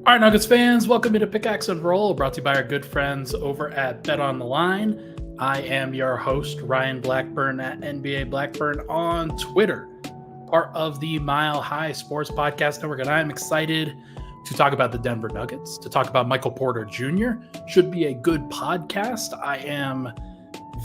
All right, Nuggets fans, welcome to Pickaxe and Roll, brought to you by our good friends over at Bet On The Line. I am your host, Ryan Blackburn at NBA Blackburn on Twitter, part of the Mile High Sports Podcast Network, and I am excited to talk about the Denver Nuggets, to talk about Michael Porter Jr. Should be a good podcast. I am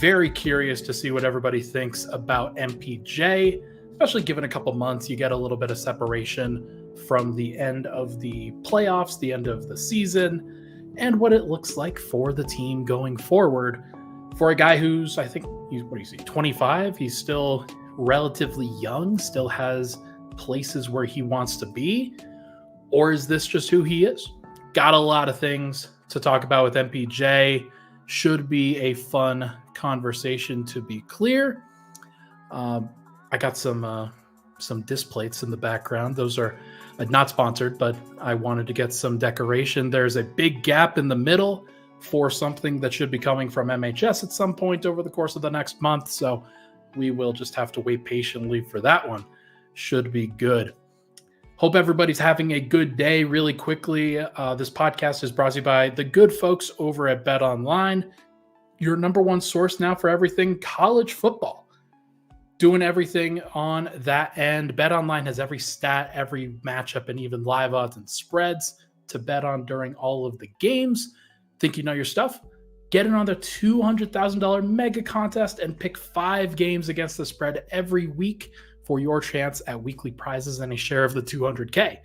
very curious to see what everybody thinks about MPJ, especially given a couple months, you get a little bit of separation from the end of the playoffs, the end of the season, and what it looks like for the team going forward. For a guy who's, I think, 25? He's still relatively young, still has places where he wants to be. Or is this just who he is? Got a lot of things to talk about with MPJ. Should be a fun conversation, to be clear. I got some displays in the background. Those are not sponsored, but I wanted to get some decoration. There's a big gap in the middle for something that should be coming from MHS at some point over the course of the next month. So we will just have to wait patiently for that one. Should be good. Hope everybody's having a good day. Really quickly, this podcast is brought to you by the good folks over at Bet Online, your number one source now for everything college football. Doing everything on that end. Bet Online has every stat, every matchup, and even live odds and spreads to bet on during all of the games. Think you know your stuff? Get in on the $200,000 mega contest and pick 5 games against the spread every week for your chance at weekly prizes and a share of the $200K.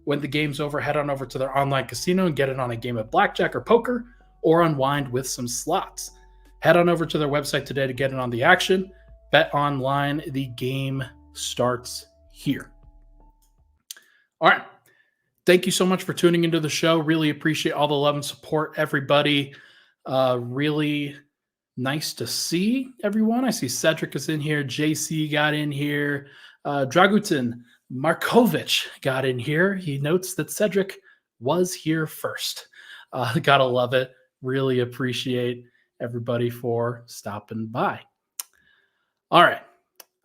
When the game's over, head on over to their online casino and get in on a game of blackjack or poker, or unwind with some slots. Head on over to their website today to get in on the action. Bet Online, the game starts here. All right. Thank you so much for tuning into the show. Really appreciate all the love and support, everybody. Really nice to see everyone. I see Cedric is in here. JC got in here. Dragutin Markovic got in here. He notes that Cedric was here first. Gotta love it. Really appreciate everybody for stopping by. All right.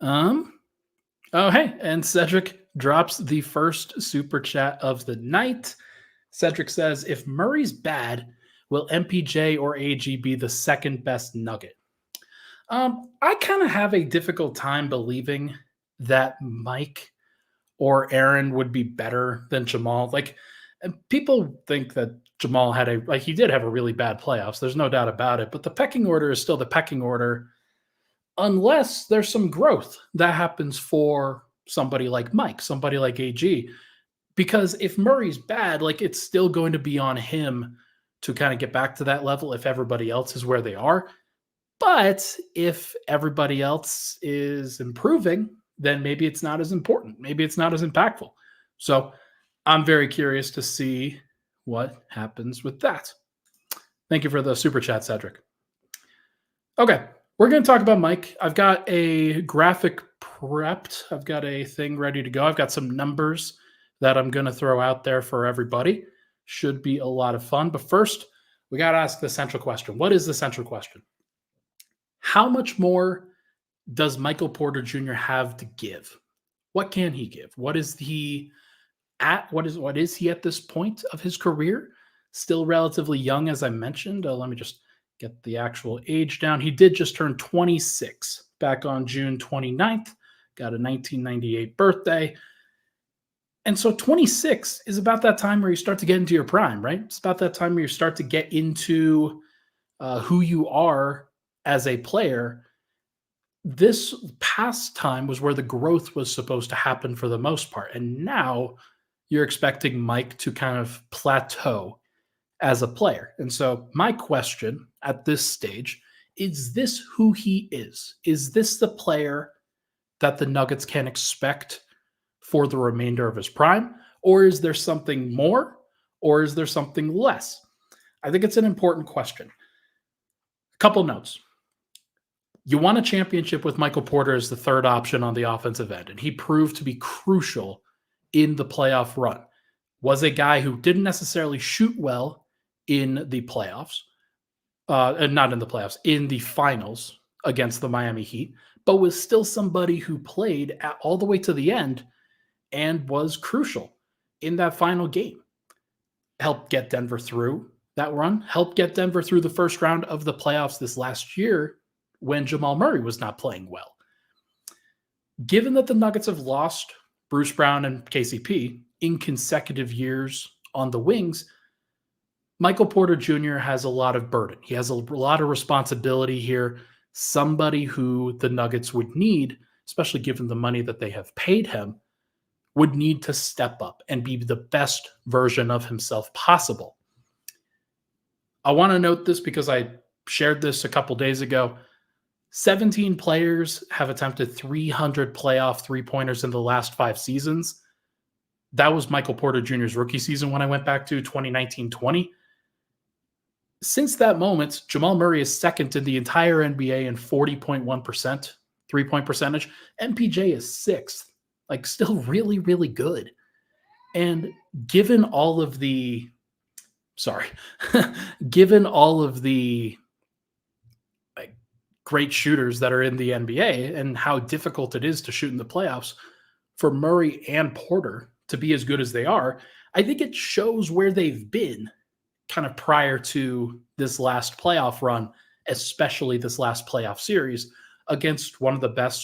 Oh, hey. And Cedric drops the first super chat of the night. Cedric says, if Murray's bad, will MPJ or AG be the second best Nugget? I kind of have a difficult time believing that Mike or Aaron would be better than Jamal. Like, people think that Jamal he did have a really bad playoffs. There's no doubt about it. But the pecking order is still the pecking order, unless there's some growth that happens for somebody like Mike, somebody like AG. Because if Murray's bad, it's still going to be on him to kind of get back to that level if everybody else is where they are. But if everybody else is improving, then maybe it's not as important. Maybe it's not as impactful. So I'm very curious to see what happens with that. Thank you for the super chat, Cedric. Okay. We're going to talk about Mike. I've got a graphic prepped. I've got a thing ready to go. I've got some numbers that I'm going to throw out there for everybody. Should be a lot of fun. But first, we got to ask the central question. What is the central question? How much more does Michael Porter Jr. have to give? What can he give? What is he at? What is he at this point of his career? Still relatively young, as I mentioned. Let me just get the actual age down. He did just turn 26 back on June 29th, got a 1998 birthday. And so 26 is about that time where you start to get into your prime, right? It's about that time where you start to get into who you are as a player. This past time was where the growth was supposed to happen for the most part. And now you're expecting Mike to kind of plateau as a player. And so my question at this stage, is this who he is? Is this the player that the Nuggets can expect for the remainder of his prime? Or is there something more? Or is there something less? I think it's an important question. A couple notes. You won a championship with Michael Porter as the third option on the offensive end, and he proved to be crucial in the playoff run. Was a guy who didn't necessarily shoot well in the playoffs, and not in the playoffs, in the finals against the Miami Heat, but was still somebody who played all the way to the end and was crucial in that final game. helped get Denver through that run, helped get Denver through the first round of the playoffs this last year when Jamal Murray was not playing well. Given that the Nuggets have lost Bruce Brown and KCP in consecutive years on the wings, Michael Porter Jr. has a lot of burden. He has a lot of responsibility here. Somebody who the Nuggets would need, especially given the money that they have paid him, would need to step up and be the best version of himself possible. I want to note this because I shared this a couple days ago. 17 players have attempted 300 playoff three-pointers in the last 5 seasons. That was Michael Porter Jr.'s rookie season when I went back to 2019-20. Since that moment, Jamal Murray is second in the entire NBA in 40.1% three-point percentage. MPJ is sixth, like still really, really good. And given all of the like great shooters that are in the NBA and how difficult it is to shoot in the playoffs, for Murray and Porter to be as good as they are, I think it shows where they've been kind of prior to this last playoff run, especially this last playoff series against one of the best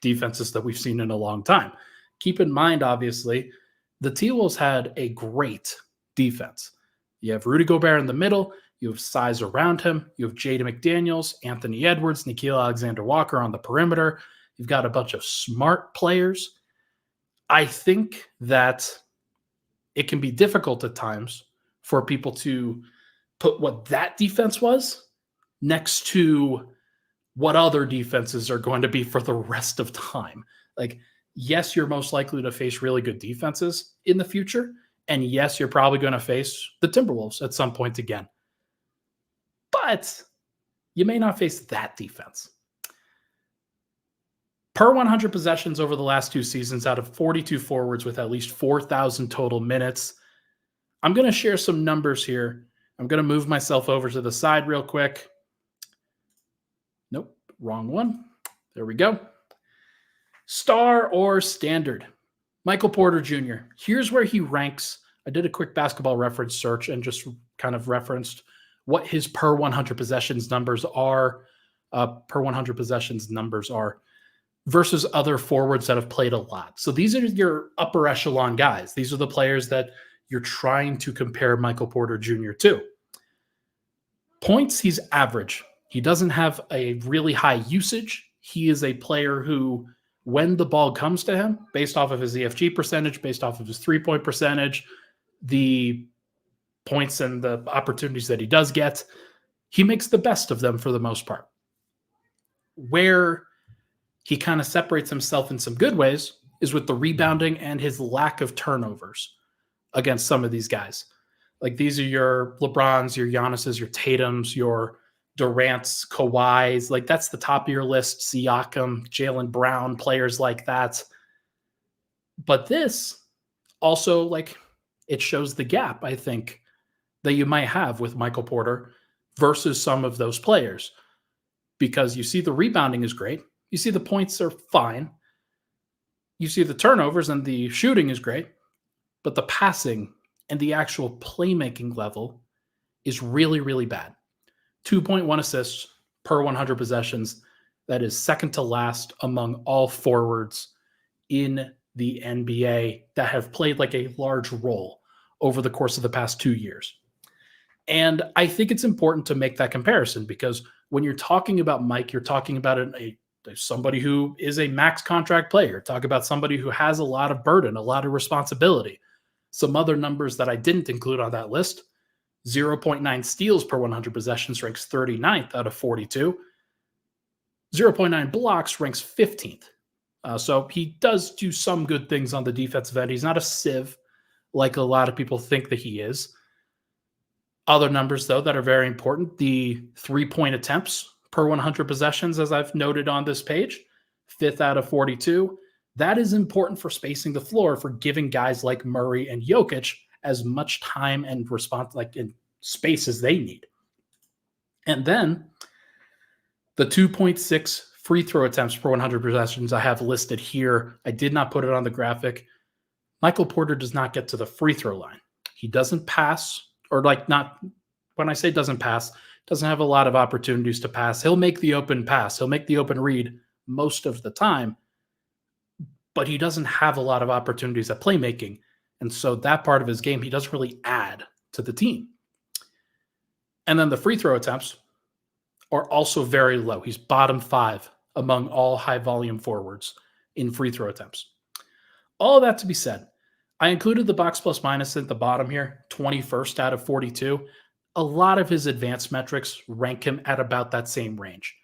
defenses that we've seen in a long time. Keep in mind, obviously, the T-Wolves had a great defense. You have Rudy Gobert in the middle. You have size around him. You have Jaden McDaniels, Anthony Edwards, Nickeil Alexander-Walker on the perimeter. You've got a bunch of smart players. I think that it can be difficult at times for people to put what that defense was next to what other defenses are going to be for the rest of time. Like, yes, you're most likely to face really good defenses in the future. And yes, you're probably going to face the Timberwolves at some point again. But you may not face that defense. Per 100 possessions over the last 2 seasons, out of 42 forwards with at least 4,000 total minutes, I'm going to share some numbers here. I'm going to move myself over to the side real quick. Nope, wrong one. There we go. Star or standard? Michael Porter Jr. Here's where he ranks. I did a quick basketball reference search and just kind of referenced what his per 100 possessions numbers are, versus other forwards that have played a lot. So these are your upper echelon guys. These are the players that you're trying to compare Michael Porter Jr. to. Points, he's average. He doesn't have a really high usage. He is a player who, when the ball comes to him, based off of his EFG percentage, based off of his three-point percentage, the points and the opportunities that he does get, he makes the best of them for the most part. Where he kind of separates himself in some good ways is with the rebounding and his lack of turnovers against some of these guys. Like, these are your LeBrons, your Giannis's, your Tatums, your Durant's, Kawhi's. Like, that's the top of your list. Siakam, Jaylen Brown, players like that. But this also, like, it shows the gap, I think, that you might have with Michael Porter versus some of those players. Because you see the rebounding is great. You see the points are fine. You see the turnovers and the shooting is great. But the passing and the actual playmaking level is really, really bad. 2.1 assists per 100 possessions. That is second to last among all forwards in the NBA that have played like a large role over the course of the past 2 years. And I think it's important to make that comparison because when you're talking about Mike, you're talking about somebody who is a max contract player. Talk about somebody who has a lot of burden, a lot of responsibility. Some other numbers that I didn't include on that list: 0.9 steals per 100 possessions ranks 39th out of 42. 0.9 blocks ranks 15th. So he does do some good things on the defensive end. He's not a sieve like a lot of people think that he is. Other numbers, though, that are very important: the 3-point attempts per 100 possessions, as I've noted on this page, 5th out of 42. That is important for spacing the floor, for giving guys like Murray and Jokic as much time and in space as they need. And then the 2.6 free throw attempts per 100 possessions I have listed here. I did not put it on the graphic. Michael Porter does not get to the free throw line. He doesn't pass, or like not when I say doesn't pass, doesn't have a lot of opportunities to pass. He'll make the open pass, he'll make the open read most of the time, but he doesn't have a lot of opportunities at playmaking. And so that part of his game, he doesn't really add to the team. And then the free throw attempts are also very low. He's bottom 5 among all high volume forwards in free throw attempts. All that to be said, I included the box plus minus at the bottom here, 21st out of 42. A lot of his advanced metrics rank him at about that same range,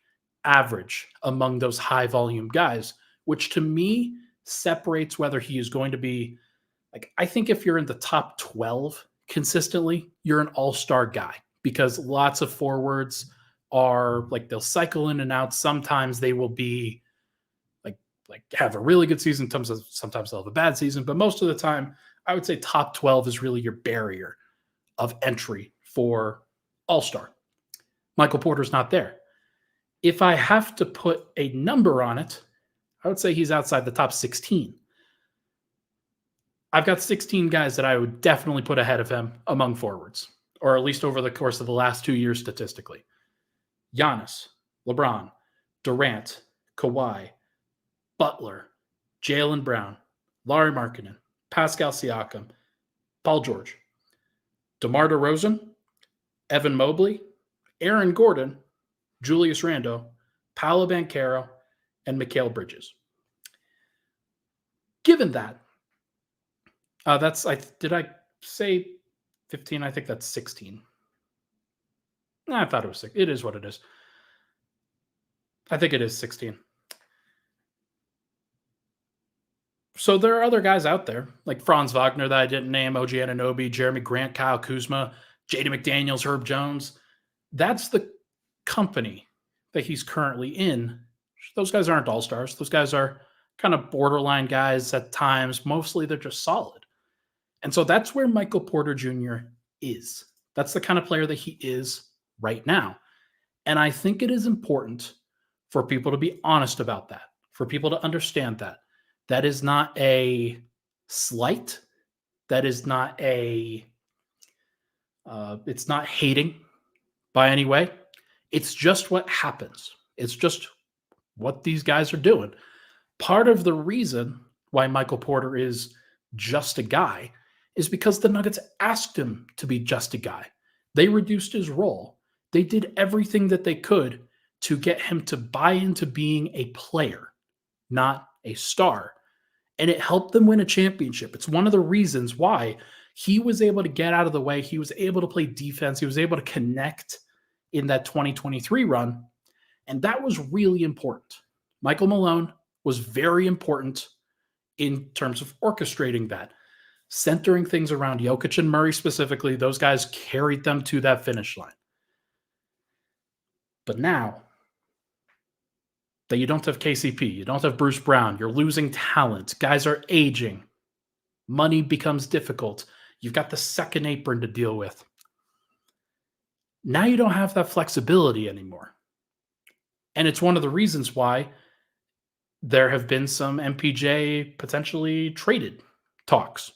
average among those high volume guys, which to me separates whether he is going to be like, I think if you're in the top 12 consistently, you're an all-star guy, because lots of forwards are like, they'll cycle in and out. Sometimes they will be like have a really good season. Sometimes they'll have a bad season, but most of the time, I would say top 12 is really your barrier of entry for all-star. Michael Porter's not there. If I have to put a number on it, I would say he's outside the top 16. I've got 16 guys that I would definitely put ahead of him among forwards, or at least over the course of the last 2 years statistically. Giannis, LeBron, Durant, Kawhi, Butler, Jaylen Brown, Lauri Markkanen, Pascal Siakam, Paul George, DeMar DeRozan, Evan Mobley, Aaron Gordon, Julius Randle, Paolo Banchero, and Mikal Bridges. Given that, did I say 15? I think that's 16. I thought it was 6. It is what it is. I think it is 16. So there are other guys out there, like Franz Wagner that I didn't name, OG Anunoby, Jeremy Grant, Kyle Kuzma, Jaden McDaniels, Herb Jones. That's the company that he's currently in. Those guys aren't all-stars. Those guys are kind of borderline guys at times. Mostly they're just solid. And so that's where Michael Porter Jr. is. That's the kind of player that he is right now. And I think it is important for people to be honest about that, for people to understand that. That is not a slight. That is not it's not hating by any way. It's just what happens. It's just what these guys are doing. Part of the reason why Michael Porter is just a guy is because the Nuggets asked him to be just a guy. They reduced his role. They did everything that they could to get him to buy into being a player, not a star. And it helped them win a championship. It's one of the reasons why he was able to get out of the way. He was able to play defense. He was able to connect in that 2023 run. And that was really important. Michael Malone was very important in terms of orchestrating that, centering things around Jokic and Murray specifically. Those guys carried them to that finish line. But now that you don't have KCP, you don't have Bruce Brown, you're losing talent, guys are aging, money becomes difficult, you've got the second apron to deal with. Now you don't have that flexibility anymore. And it's one of the reasons why there have been some MPJ potentially traded talks.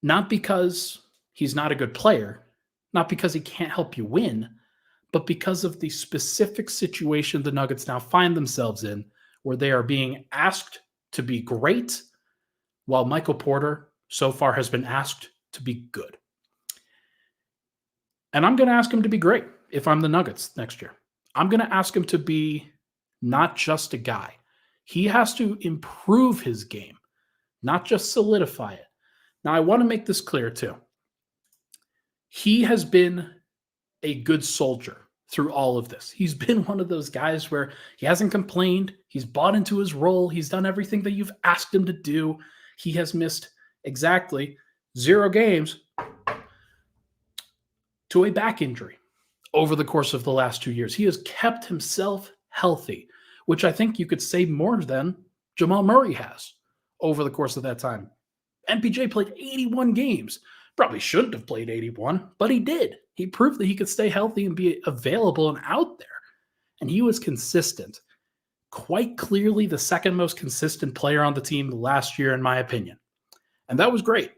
Not because he's not a good player, not because he can't help you win, but because of the specific situation the Nuggets now find themselves in, where they are being asked to be great, while Michael Porter so far has been asked to be good. And I'm going to ask him to be great if I'm the Nuggets next year. I'm going to ask him to be not just a guy. He has to improve his game, not just solidify it. Now, I want to make this clear too. He has been a good soldier through all of this. He's been one of those guys where he hasn't complained. He's bought into his role. He's done everything that you've asked him to do. He has missed exactly 0 games to a back injury over the course of the last 2 years. He has kept himself healthy, which I think you could say more than Jamal Murray has over the course of that time. MPJ played 81 games. Probably shouldn't have played 81, but he did. He proved that he could stay healthy and be available and out there. And he was consistent. Quite clearly the second most consistent player on the team last year, in my opinion. And that was great.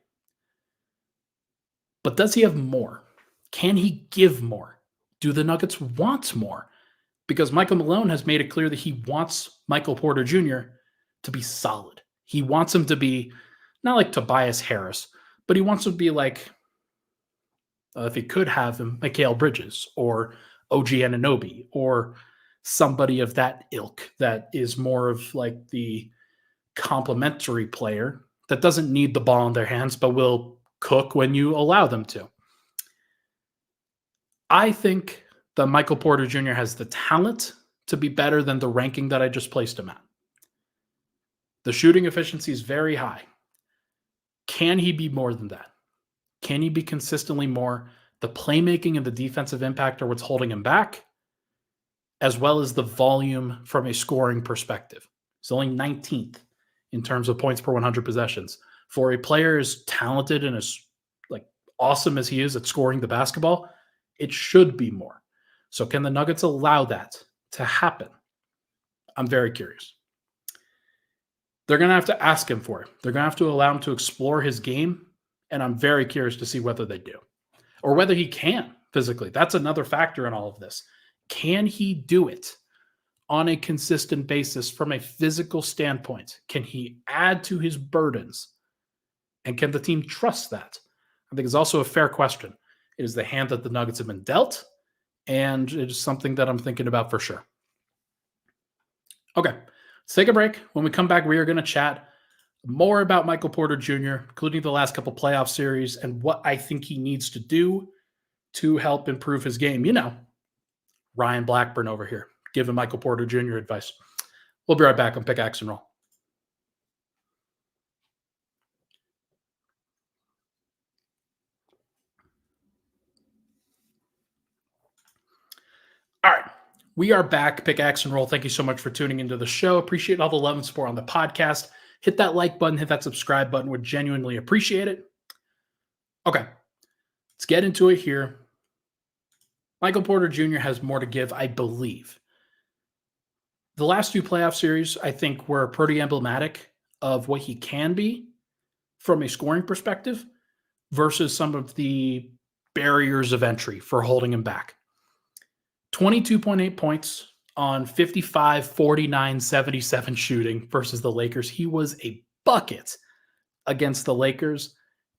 But does he have more? Can he give more? Do the Nuggets want more? Because Michael Malone has made it clear that he wants Michael Porter Jr. to be solid. He wants him to be not like Tobias Harris, but he wants him to be like, if he could have him, Mikal Bridges or OG Anunoby or somebody of that ilk that is more of like the complementary player that doesn't need the ball in their hands, but will cook when you allow them to. I think that Michael Porter Jr. has the talent to be better than the ranking that I just placed him at. The shooting efficiency is very high. Can he be more than that? Can he be consistently more? The playmaking and the defensive impact are what's holding him back, as well as the volume from a scoring perspective. He's only 19th in terms of points per 100 possessions. For a player as talented and as like awesome as he is at scoring the basketball, it should be more. So can the Nuggets allow that to happen? I'm very curious. They're going to have to ask him for it. They're going to have to allow him to explore his game, and I'm very curious to see whether they do or whether he can physically. That's another factor in all of this. Can he do it on a consistent basis from a physical standpoint? Can he add to his burdens? And can the team trust that? I think it's also a fair question. It is the hand that the Nuggets have been dealt, and it is something that I'm thinking about for sure. Okay, let's take a break. When we come back, we are going to chat more about Michael Porter Jr., including the last couple playoff series and what I think he needs to do to help improve his game. You know, Ryan Blackburn over here giving Michael Porter Jr. advice. We'll be right back on Pickaxe and Roll. All right, we are back. Pickaxe and Roll. Thank you so much for tuning into the show. Appreciate all the love and support on the podcast. Hit that like button, hit that subscribe button. Would genuinely appreciate it. Okay, let's get into it here. Michael Porter Jr. has more to give, I believe. The last two playoff series, I think, were pretty emblematic of what he can be from a scoring perspective versus some of the barriers of entry for holding him back. 22.8 points on 55, 49, 77 shooting versus the Lakers. He was a bucket against the Lakers,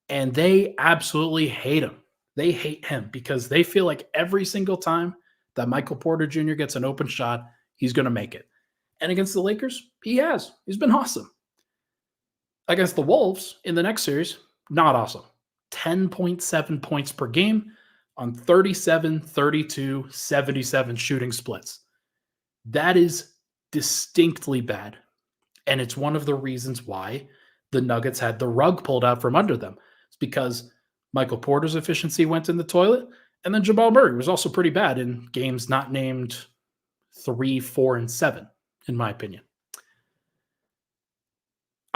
and they absolutely hate him. They hate him because they feel like every single time that Michael Porter Jr. gets an open shot, he's going to make it. And against the Lakers, he has. He's been awesome. Against the Wolves in the next series, not awesome. 10.7 points per game on 37, 32, 77 shooting splits. That is distinctly bad. And it's one of the reasons why the Nuggets had the rug pulled out from under them. It's because Michael Porter's efficiency went in the toilet, and then Jamal Murray was also pretty bad in games not named 3, 4, and 7, in my opinion.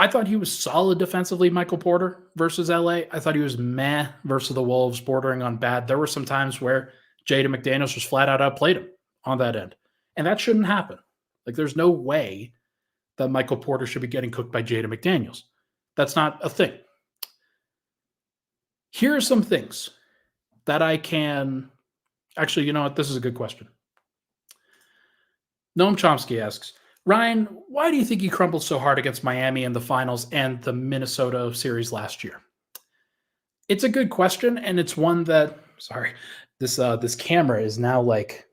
I thought he was solid defensively, Michael Porter, versus LA. I thought he was meh versus the Wolves, bordering on bad. There were some times where Jaden McDaniels just flat out outplayed him on that end. And that shouldn't happen. Like, there's no way that Michael Porter should be getting cooked by Jaden McDaniels. That's not a thing. Here are some things that I can... Actually, you know what? This is a good question. Noam Chomsky asks, Ryan, why do you think he crumbled so hard against Miami in the finals and the Minnesota series last year? It's a good question, and it's one that, sorry, this camera is now like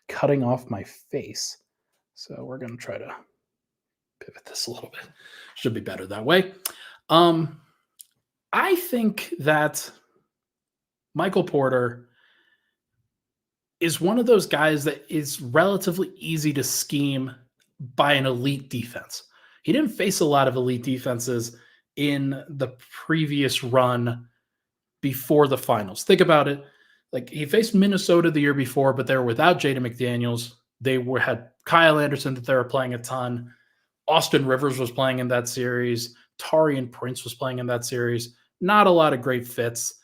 cutting off my face. So we're going to try to pivot this a little bit. Should be better that way. I think that Michael Porter is one of those guys that is relatively easy to scheme by an elite defense. He didn't face a lot of elite defenses in the previous run before the finals. Think about it. Like, he faced Minnesota the year before, but they were without Jaden McDaniels. They had Kyle Anderson that they were playing a ton. Austin Rivers was playing in that series. Taurean Prince was playing in that series. Not a lot of great fits.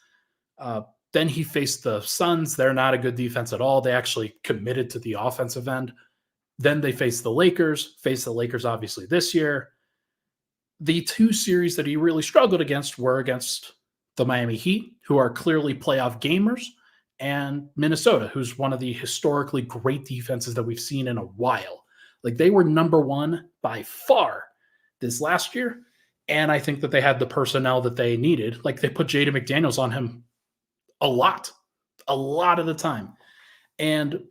Then he faced the Suns. They're not a good defense at all. They actually committed to the offensive end. Then they faced the Lakers obviously this year. The two series that he really struggled against were against the Miami Heat, who are clearly playoff gamers, and Minnesota, who's one of the historically great defenses that we've seen in a while. Like they were number one by far this last year. And I think that they had the personnel that they needed. Like they put Jaden McDaniels on him a lot of the time. And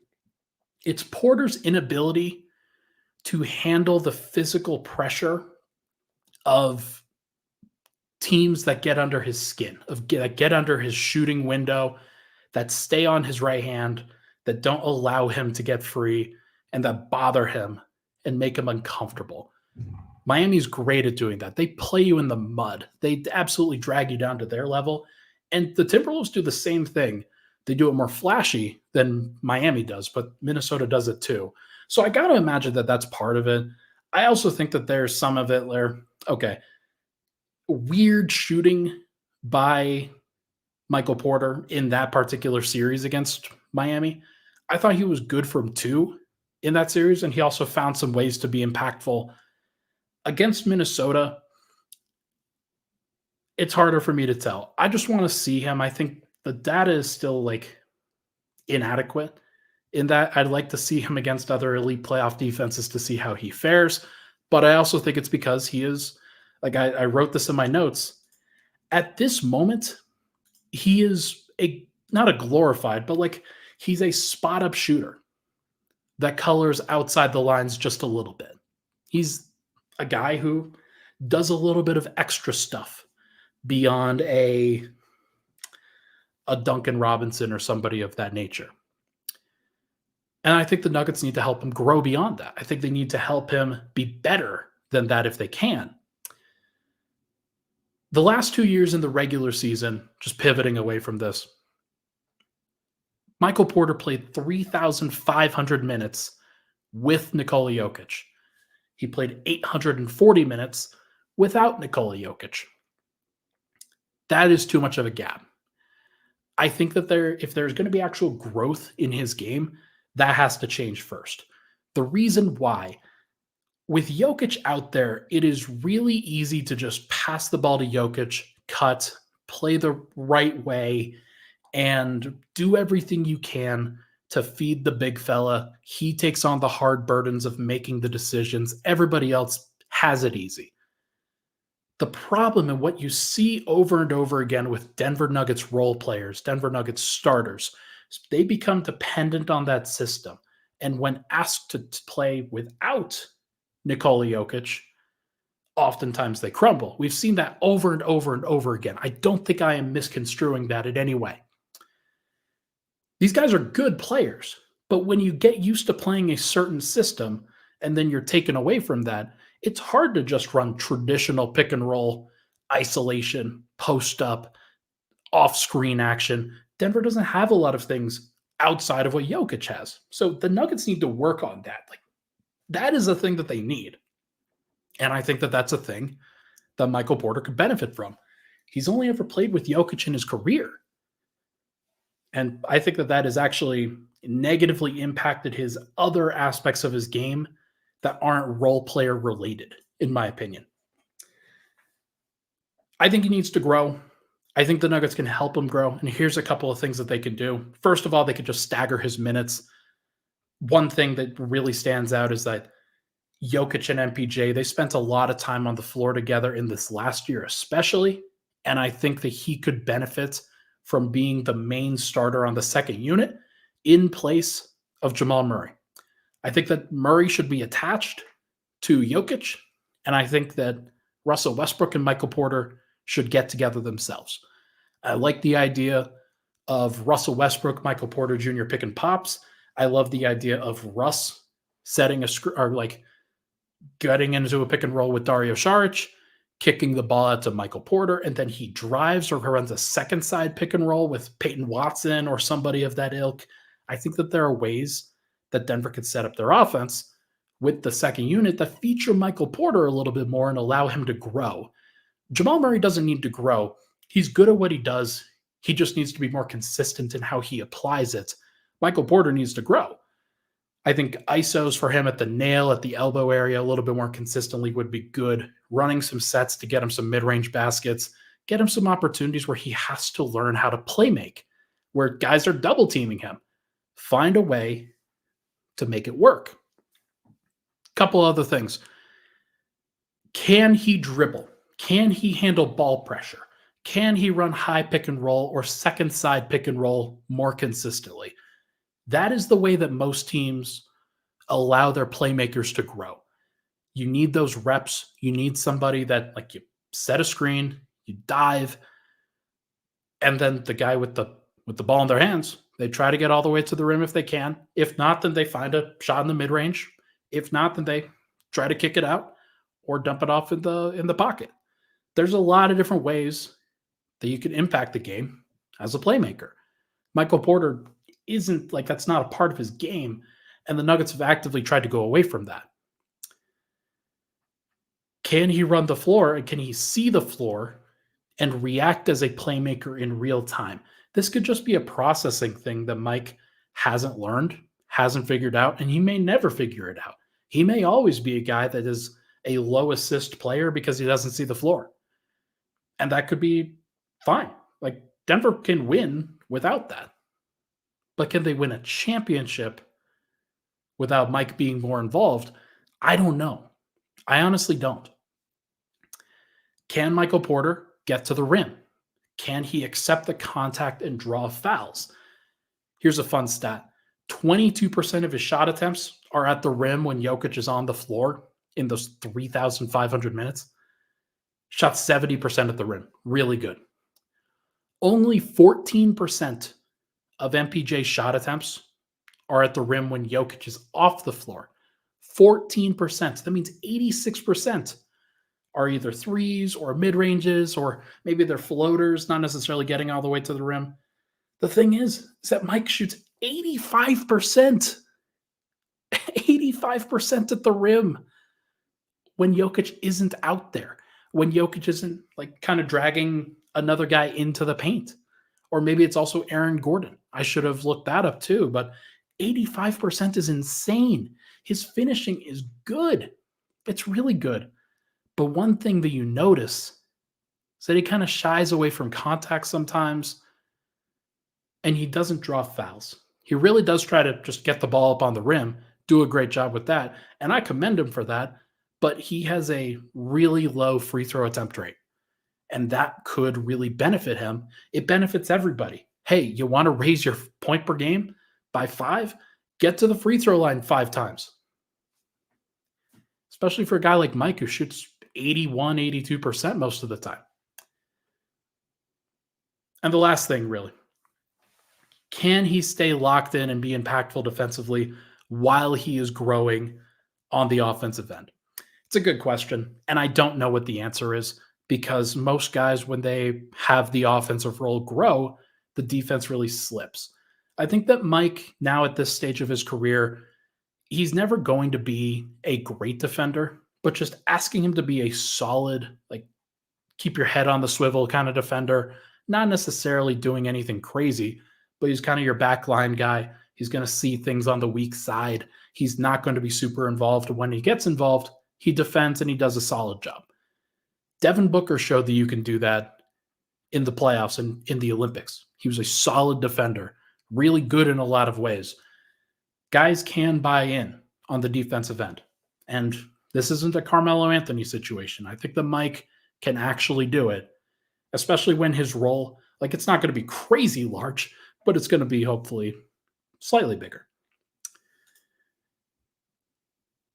it's Porter's inability to handle the physical pressure of teams that get under his skin, that get under his shooting window, that stay on his right hand, that don't allow him to get free, and that bother him and make him uncomfortable. Miami's great at doing that. They play you in the mud. They absolutely drag you down to their level. And the Timberwolves do the same thing. They do it more flashy than Miami does, but Minnesota does it too. So I got to imagine that that's part of it. I also think that there's some of it where, okay, weird shooting by Michael Porter in that particular series against Miami. I thought he was good from two in that series, and he also found some ways to be impactful. Against Minnesota, it's harder for me to tell. I just want to see him. I think the data is still like inadequate in that. I'd like to see him against other elite playoff defenses to see how he fares. But I also think it's because he is, like I wrote this in my notes, at this moment, he is not a glorified, but like he's a spot up shooter that colors outside the lines just a little bit. He's a guy who does a little bit of extra stuff beyond a Duncan Robinson or somebody of that nature. And I think the Nuggets need to help him grow beyond that. I think they need to help him be better than that if they can. The last 2 years in the regular season, just pivoting away from this, Michael Porter played 3,500 minutes with Nikola Jokic. He played 840 minutes without Nikola Jokic. That is too much of a gap. I think that if there's going to be actual growth in his game, that has to change first. The reason why, with Jokic out there, it is really easy to just pass the ball to Jokic, cut, play the right way, and do everything you can to feed the big fella. He takes on the hard burdens of making the decisions. Everybody else has it easy. The problem and what you see over and over again with Denver Nuggets role players, Denver Nuggets starters, they become dependent on that system. And when asked to play without Nikola Jokic, oftentimes they crumble. We've seen that over and over and over again. I don't think I am misconstruing that in any way. These guys are good players, but when you get used to playing a certain system and then you're taken away from that, it's hard to just run traditional pick and roll, isolation, post up, off-screen action. Denver doesn't have a lot of things outside of what Jokic has. So the Nuggets need to work on that. Like, that is a thing that they need. And I think that that's a thing that Michael Porter could benefit from. He's only ever played with Jokic in his career. And I think that that has actually negatively impacted his other aspects of his game that aren't role player related, in my opinion. I think he needs to grow. I think the Nuggets can help him grow. And here's a couple of things that they can do. First of all, they could just stagger his minutes. One thing that really stands out is that Jokic and MPJ, they spent a lot of time on the floor together in this last year, especially. And I think that he could benefit from being the main starter on the second unit in place of Jamal Murray. I think that Murray should be attached to Jokic, and I think that Russell Westbrook and Michael Porter should get together themselves. I like the idea of Russell Westbrook, Michael Porter Jr. picking pops. I love the idea of Russ setting a screen, or like getting into a pick and roll with Dario Saric, kicking the ball out to Michael Porter, and then he drives or runs a second side pick and roll with Peyton Watson or somebody of that ilk. I think that there are ways that Denver could set up their offense with the second unit that feature Michael Porter a little bit more and allow him to grow. Jamal Murray doesn't need to grow. He's good at what he does. He just needs to be more consistent in how he applies it. Michael Porter needs to grow. I think ISOs for him at the nail, at the elbow area, a little bit more consistently would be good. Running some sets to get him some mid-range baskets, get him some opportunities where he has to learn how to play make, where guys are double teaming him. Find a way to make it work. Couple other things. Can he dribble? Can he handle ball pressure? Can he run high pick and roll or second side pick and roll more consistently? That is the way that most teams allow their playmakers to grow. You need those reps. You need somebody that, like, you set a screen, you dive, and then the guy with the ball in their hands, they try to get all the way to the rim if they can. If not, then they find a shot in the mid range. If not, then they try to kick it out or dump it off in the pocket. There's a lot of different ways that you can impact the game as a playmaker. Michael Porter isn't, like, that's not a part of his game, and the Nuggets have actively tried to go away from that. Can he run the floor, and can he see the floor and react as a playmaker in real time? This could just be a processing thing that Mike hasn't learned, hasn't figured out, and he may never figure it out. He may always be a guy that is a low assist player because he doesn't see the floor. And that could be fine. Like, Denver can win without that. But can they win a championship without Mike being more involved? I don't know. I honestly don't. Can Michael Porter get to the rim? Can he accept the contact and draw fouls? Here's a fun stat. 22% of his shot attempts are at the rim when Jokic is on the floor in those 3,500 minutes. Shot 70% at the rim. Really good. Only 14% of MPJ's shot attempts are at the rim when Jokic is off the floor. 14%. That means 86% are either threes or mid-ranges, or maybe they're floaters, not necessarily getting all the way to the rim. The thing is that Mike shoots 85%. 85% at the rim when Jokic isn't out there. When Jokic isn't, like, kind of dragging another guy into the paint. Or maybe it's also Aaron Gordon. I should have looked that up too, but 85% is insane. His finishing is good. It's really good. But one thing that you notice is that he kind of shies away from contact sometimes, and he doesn't draw fouls. He really does try to just get the ball up on the rim, do a great job with that, and I commend him for that, but he has a really low free throw attempt rate, and that could really benefit him. It benefits everybody. Hey, you want to raise your point per game by 5? Get to the free throw line 5 times. Especially for a guy like Mike who shoots 81, 82% most of the time. And the last thing, really, can he stay locked in and be impactful defensively while he is growing on the offensive end? It's a good question, and I don't know what the answer is, because most guys, when they have the offensive role grow, the defense really slips. I think that Mike, now at this stage of his career, he's never going to be a great defender, but just asking him to be a solid, like, keep your head on the swivel kind of defender, not necessarily doing anything crazy, but he's kind of your backline guy. He's going to see things on the weak side. He's not going to be super involved. When he gets involved, he defends and he does a solid job. Devin Booker showed that you can do that in the playoffs and in the Olympics. He was a solid defender, really good in a lot of ways. Guys can buy in on the defensive end. And this isn't a Carmelo Anthony situation. I think that Mike can actually do it, especially when his role, like, it's not going to be crazy large, but it's going to be hopefully slightly bigger.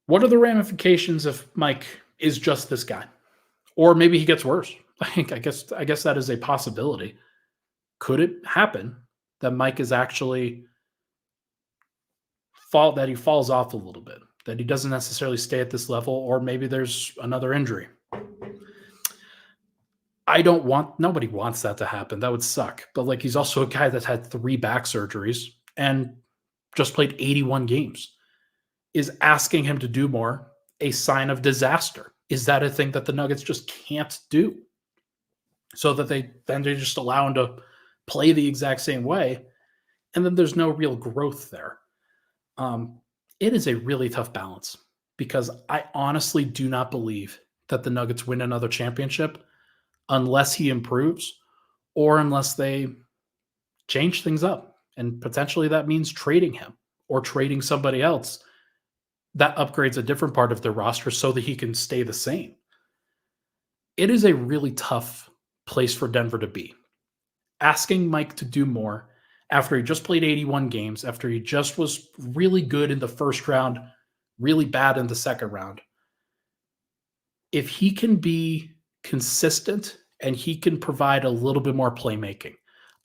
What are the ramifications if Mike is just this guy? Or maybe he gets worse. I guess that is a possibility. Could it happen that Mike is actually that he falls off a little bit, that he doesn't necessarily stay at this level, or maybe there's another injury? Nobody wants that to happen. That would suck. But, like, he's also a guy that's had 3 back surgeries and just played 81 games. Is asking him to do more a sign of disaster? Is that a thing that the Nuggets just can't do? So that they just allow him to play the exact same way, and then there's no real growth there. It is a really tough balance, because I honestly do not believe that the Nuggets win another championship unless he improves or unless they change things up. And potentially that means trading him or trading somebody else that upgrades a different part of their roster so that he can stay the same. It is a really tough place for Denver to be. Asking Mike to do more after he just played 81 games, after he just was really good in the first round, really bad in the second round. If he can be consistent and he can provide a little bit more playmaking,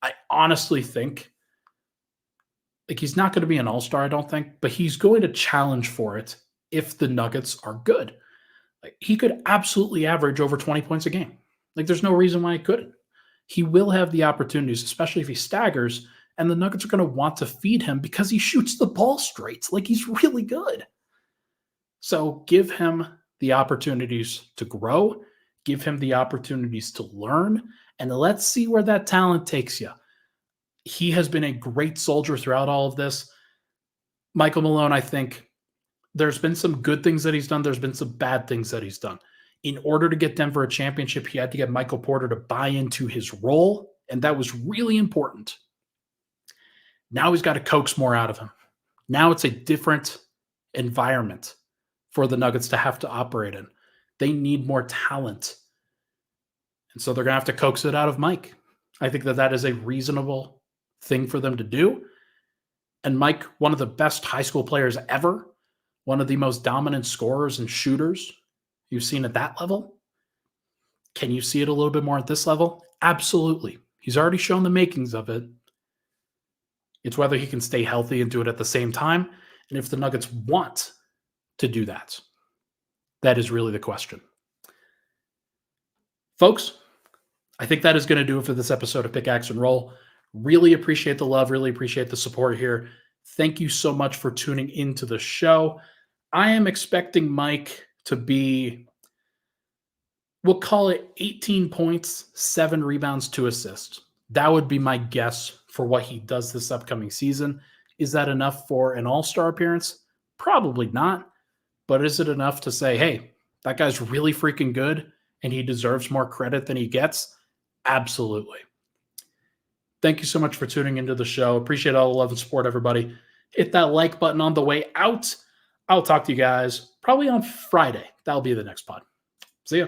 I honestly think he's not going to be an all-star, I don't think, but he's going to challenge for it if the Nuggets are good. He could absolutely average over 20 points a game. There's no reason why he couldn't. He will have the opportunities, especially if he staggers, and the Nuggets are going to want to feed him because he shoots the ball straight. He's really good. So give him the opportunities to grow, give him the opportunities to learn, and let's see where that talent takes you. He has been a great soldier throughout all of this. Michael Malone, I think there's been some good things that he's done. There's been some bad things that he's done. In order to get Denver a championship, he had to get Michael Porter to buy into his role, and that was really important. Now he's got to coax more out of him. Now it's a different environment for the Nuggets to have to operate in. They need more talent. And so they're going to have to coax it out of Mike. I think that is a reasonable thing for them to do. And Mike, one of the best high school players ever, one of the most dominant scorers and shooters you've seen at that level. Can you see it a little bit more at this level? Absolutely. He's already shown the makings of it. It's whether he can stay healthy and do it at the same time. And if the Nuggets want to do that, that is really the question. Folks, I think that is going to do it for this episode of Pickaxe and Roll. Really appreciate the love. Really appreciate the support here. Thank you so much for tuning into the show. I am expecting Mike to be, we'll call it 18 points, 7 rebounds, 2 assists. That would be my guess for what he does this upcoming season. Is that enough for an all-star appearance? Probably not. But is it enough to say, hey, that guy's really freaking good and he deserves more credit than he gets? Absolutely. Thank you so much for tuning into the show. Appreciate all the love and support, everybody. Hit that like button on the way out. I'll talk to you guys probably on Friday. That'll be the next pod. See ya.